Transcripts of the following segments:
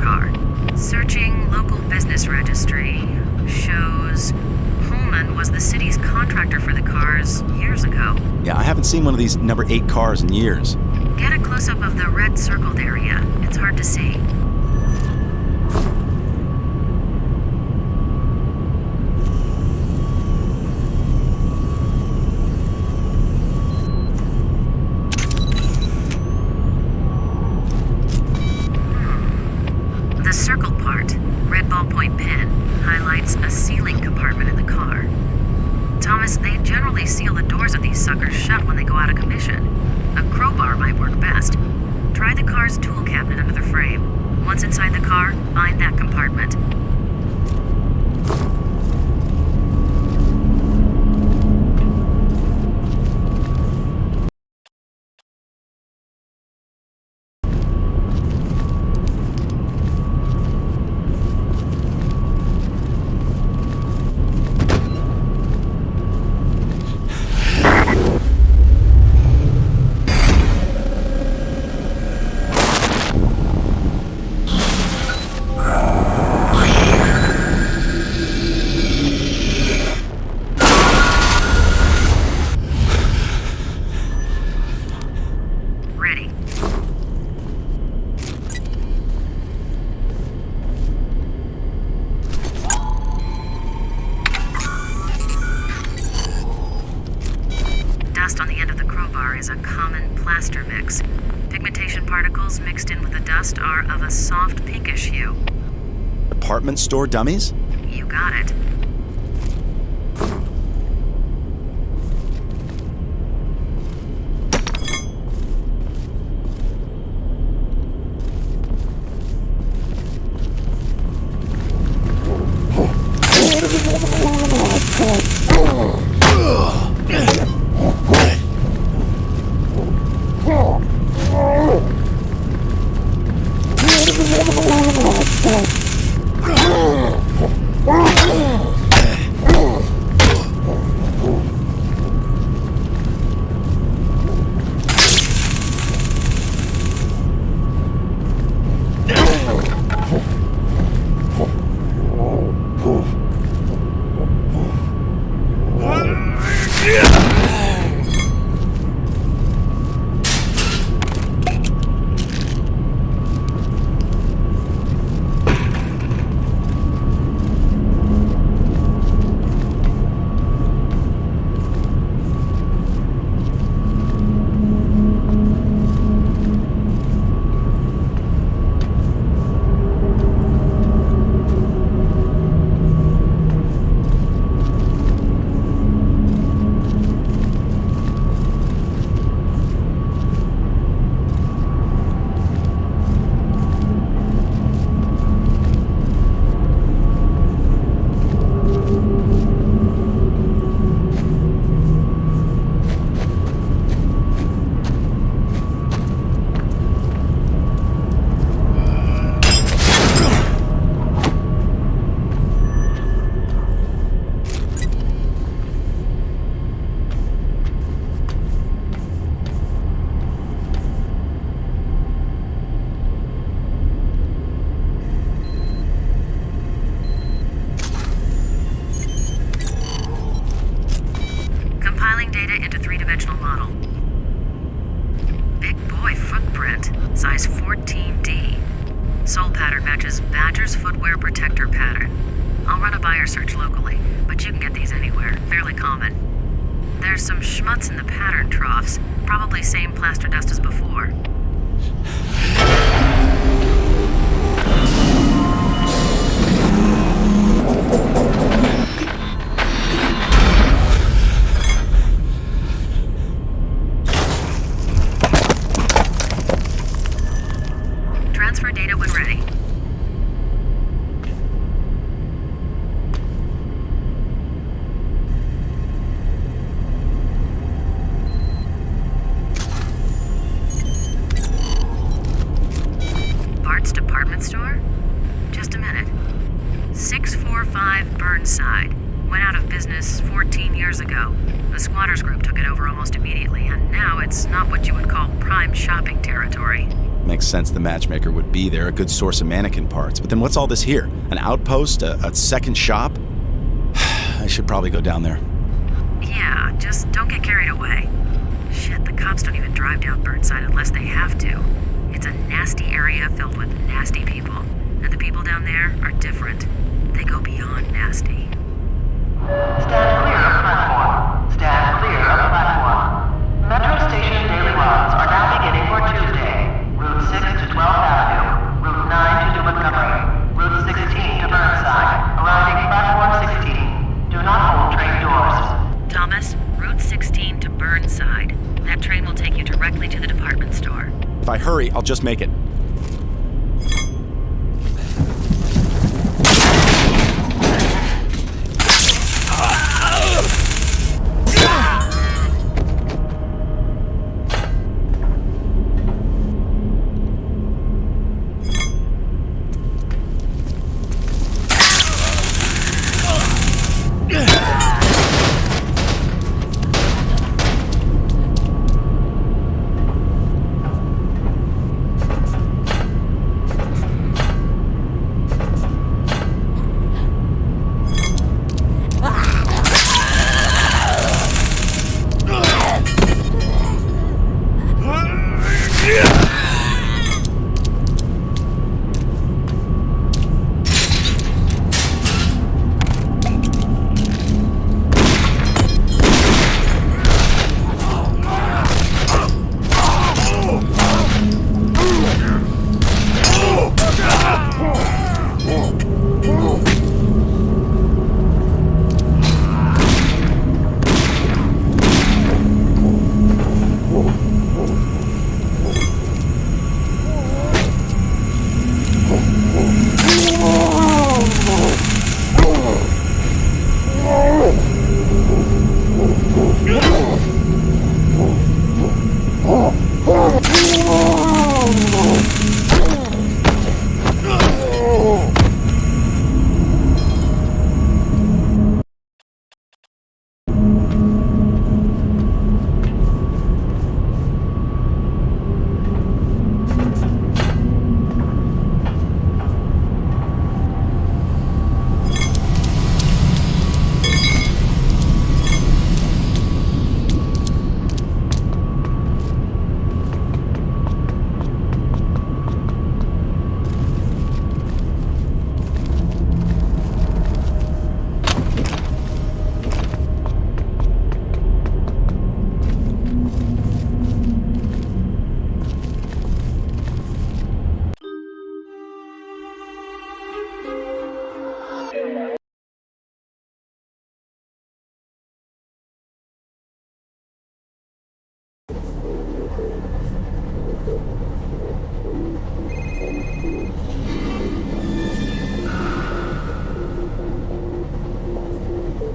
car. Searching local business registry shows Pullman was the city's contractor for the cars years ago. Yeah, I haven't seen one of these number 8 cars in years. Get a close-up of the red circled area. It's hard to see. The circled part, red ballpoint pen, highlights a ceiling compartment in the car. Thomas, they generally seal the doors of these suckers shut when they go out of commission. A crowbar might work best. Try the car's tool cabinet under the frame. Once inside the car, find that compartment. Ready. Dust on the end of the crowbar is a common plaster mix. Pigmentation particles mixed in with the dust are of a soft pinkish hue. Department store dummies? You got it. Data into three-dimensional model. Big boy footprint, size 14D. Sole pattern matches Badger's footwear protector pattern. I'll run a buyer search locally, but you can get these anywhere, fairly common. There's some schmutz in the pattern troughs, probably same plaster dust as before. Transfer data when ready. Bart's department store? Just a minute. 645 Burnside. Went out of business 14 years ago. The squatters group took it over almost immediately, and now it's not what you would call prime shopping territory. Makes sense the matchmaker would be there, a good source of mannequin parts. But then what's all this here? An outpost? A second shop? I should probably go down there. Yeah, just don't get carried away. Shit, the cops don't even drive down Burnside unless they have to. It's a nasty area filled with nasty people. And the people down there are different. They go beyond nasty. Stand clear of platform. Stand clear of platform. Metro Station daily runs are now beginning for Tuesday. Route 6 to 12th Avenue. Route 9 to New Montgomery. Route 16 to Burnside. Arriving platform 16. Do not hold train doors. Thomas, Route 16 to Burnside. That train will take you directly to the department store. If I hurry, I'll just make it.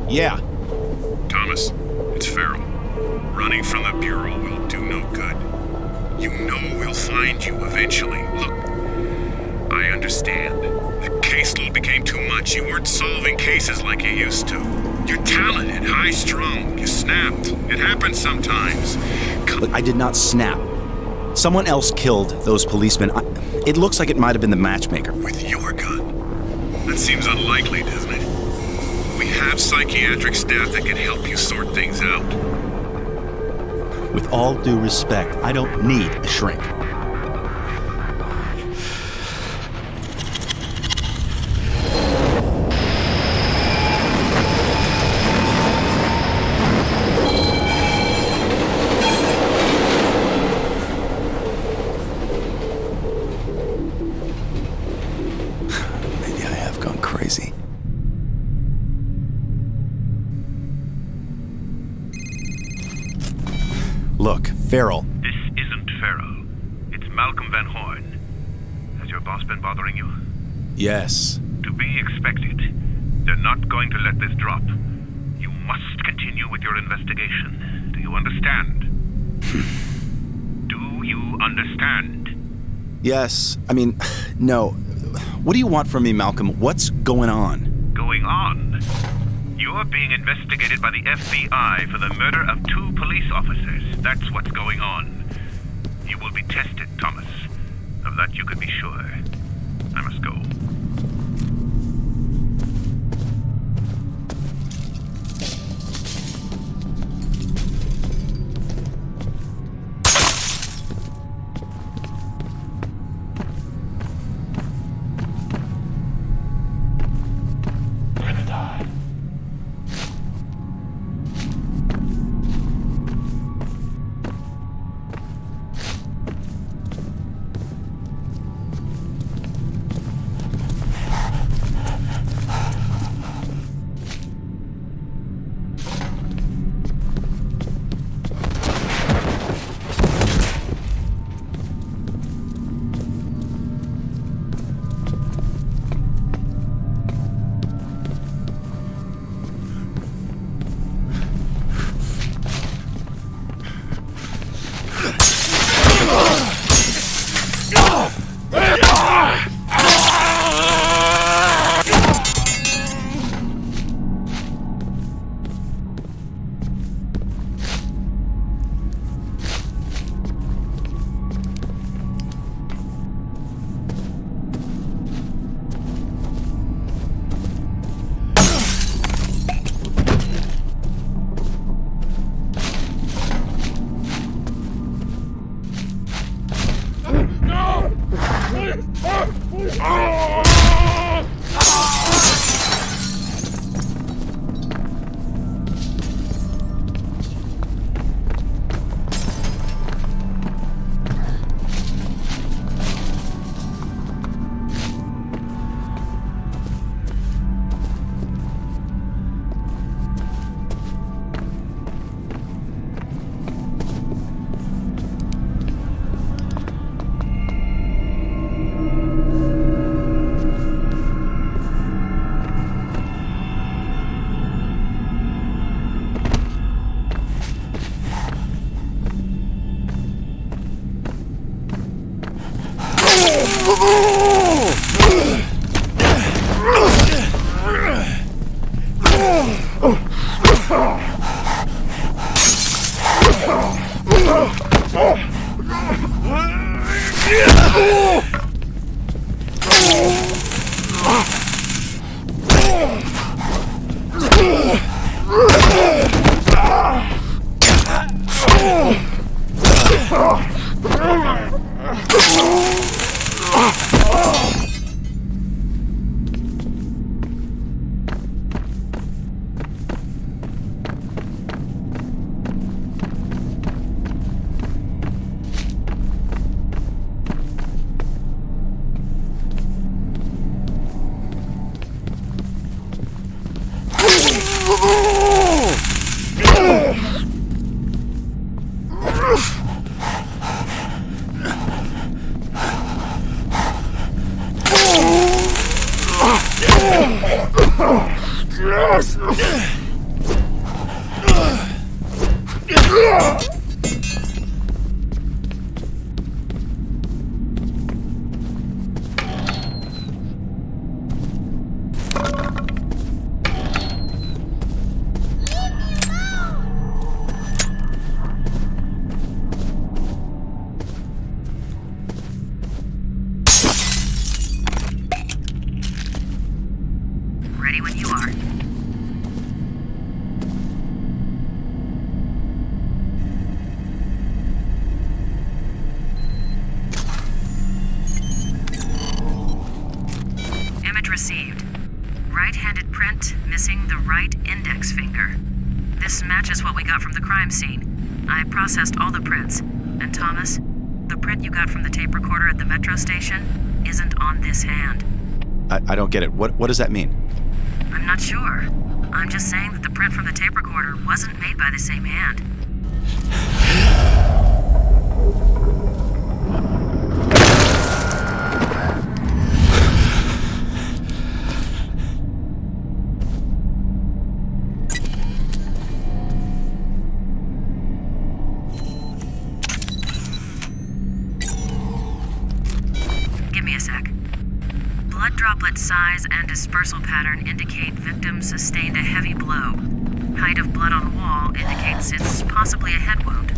Yeah. Thomas, it's Farrell. Running from the Bureau will do no good. You know we'll find you eventually. Look, I understand. The caseload became too much. You weren't solving cases like you used to. You're talented, high-strung. You snapped. It happens sometimes. Look, I did not snap. Someone else killed those policemen. It looks like it might have been the matchmaker. With your gun? That seems unlikely, doesn't it? We have psychiatric staff that can help you sort things out. With all due respect, I don't need a shrink. Maybe I have gone crazy. Look, Farrell. This isn't Farrell. It's Malcolm Van Horn. Has your boss been bothering you? Yes. To be expected. They're not going to let this drop. You must continue with your investigation. Do you understand? Do you understand? Yes. I mean, no. What do you want from me, Malcolm? What's going on? Going on? You're being investigated by the FBI for the murder of 2 police officers. That's what's going on. You will be tested, Thomas. Of that you can be sure. I must go. Ready when you are. Image received. Right-handed print, missing the right index finger. This matches what we got from the crime scene. I processed all the prints. And Thomas, the print you got from the tape recorder at the metro station isn't on this hand. I don't get it. What does that mean? I'm not sure. I'm just saying that the print from the tape recorder wasn't made by the same hand. Give me a sec. Blood droplet size and dispersal pattern indicate victim sustained a heavy blow. Height of blood on wall indicates it's possibly a head wound.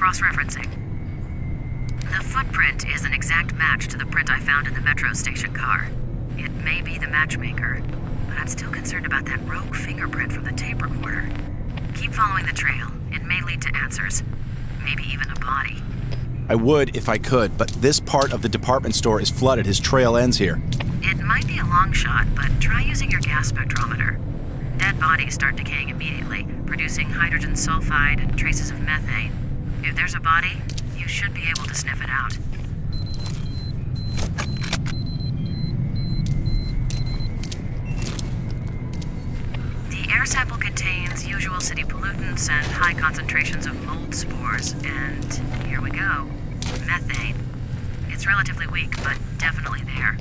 cross-referencing. The footprint is an exact match to the print I found in the metro station car. It may be the matchmaker, but I'm still concerned about that rogue fingerprint from the tape recorder. Keep following the trail. It may lead to answers. Maybe even a body. I would if I could, but this part of the department store is flooded. His trail ends here. It might be a long shot, but try using your gas spectrometer. Dead bodies start decaying immediately, producing hydrogen sulfide and traces of methane. If there's a body, you should be able to sniff it out. The air sample contains usual city pollutants and high concentrations of mold spores, and here we go. Methane. It's relatively weak, but definitely there.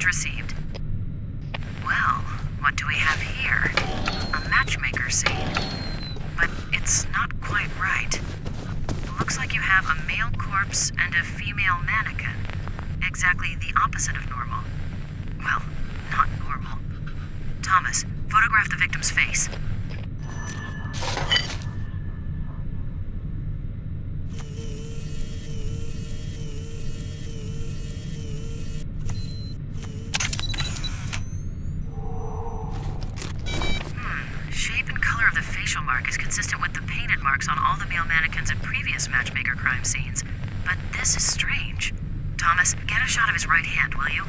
received. Well, what do we have here? A matchmaker scene. But it's not quite right. Looks like you have a male corpse and a female mannequin. Exactly the opposite of normal. Well, not normal. Thomas, photograph the victim's face. Shape and color of the facial mark is consistent with the painted marks on all the male mannequins in previous matchmaker crime scenes. But this is strange. Thomas, get a shot of his right hand, will you?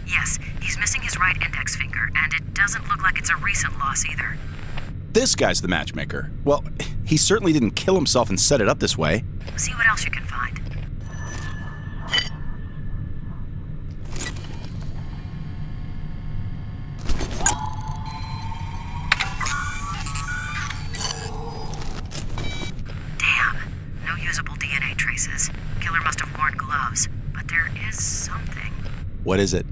Yes, he's missing his right index finger, and it doesn't look like it's a recent loss either. This guy's the matchmaker. Well, he certainly didn't kill himself and set it up this way. See what else you can find. Damn, no usable DNA traces. Killer must have worn gloves, but there is something. What is it?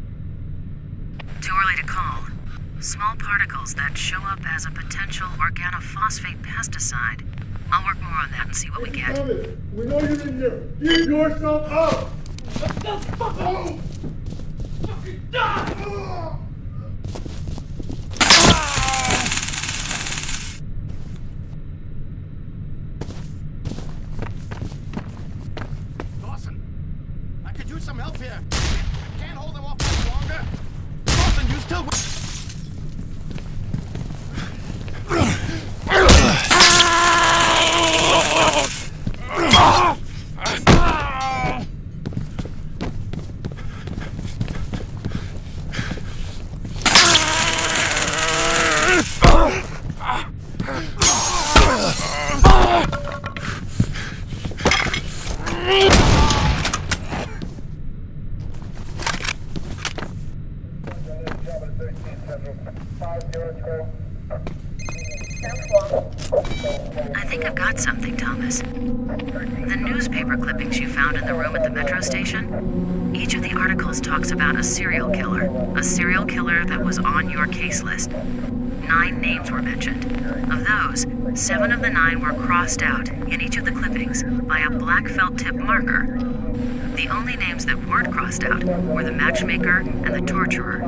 Too early to call. Small particles that show up as a potential organophosphate pesticide. I'll work more on that and see what we get. Thomas, we know you're in there. Give yourself up! Let's go fuck home! Fucking die! Dawson, I could use some help here. I can't hold him off much longer. Dawson, you still... I think I've got something, Thomas. The newspaper clippings you found in the room at the metro station, each of the articles talks about a serial killer that was on your case list. 9 names were mentioned. Of those, 7 of the 9 were crossed out in each of the clippings by a black felt tip marker. The only names that weren't crossed out were the matchmaker and the torturer.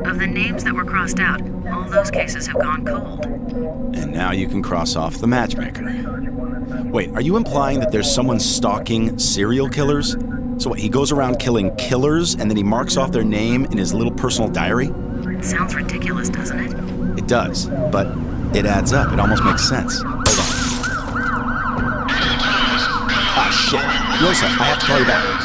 Of the names that were crossed out, all those cases have gone cold. And now you can cross off the matchmaker. Wait, are you implying that there's someone stalking serial killers? So what, he goes around killing killers and then he marks off their name in his little personal diary? It sounds ridiculous, doesn't it? It does, but it adds up. It almost makes sense. Hold on. Ah, shit. Rosa, I have to call you back.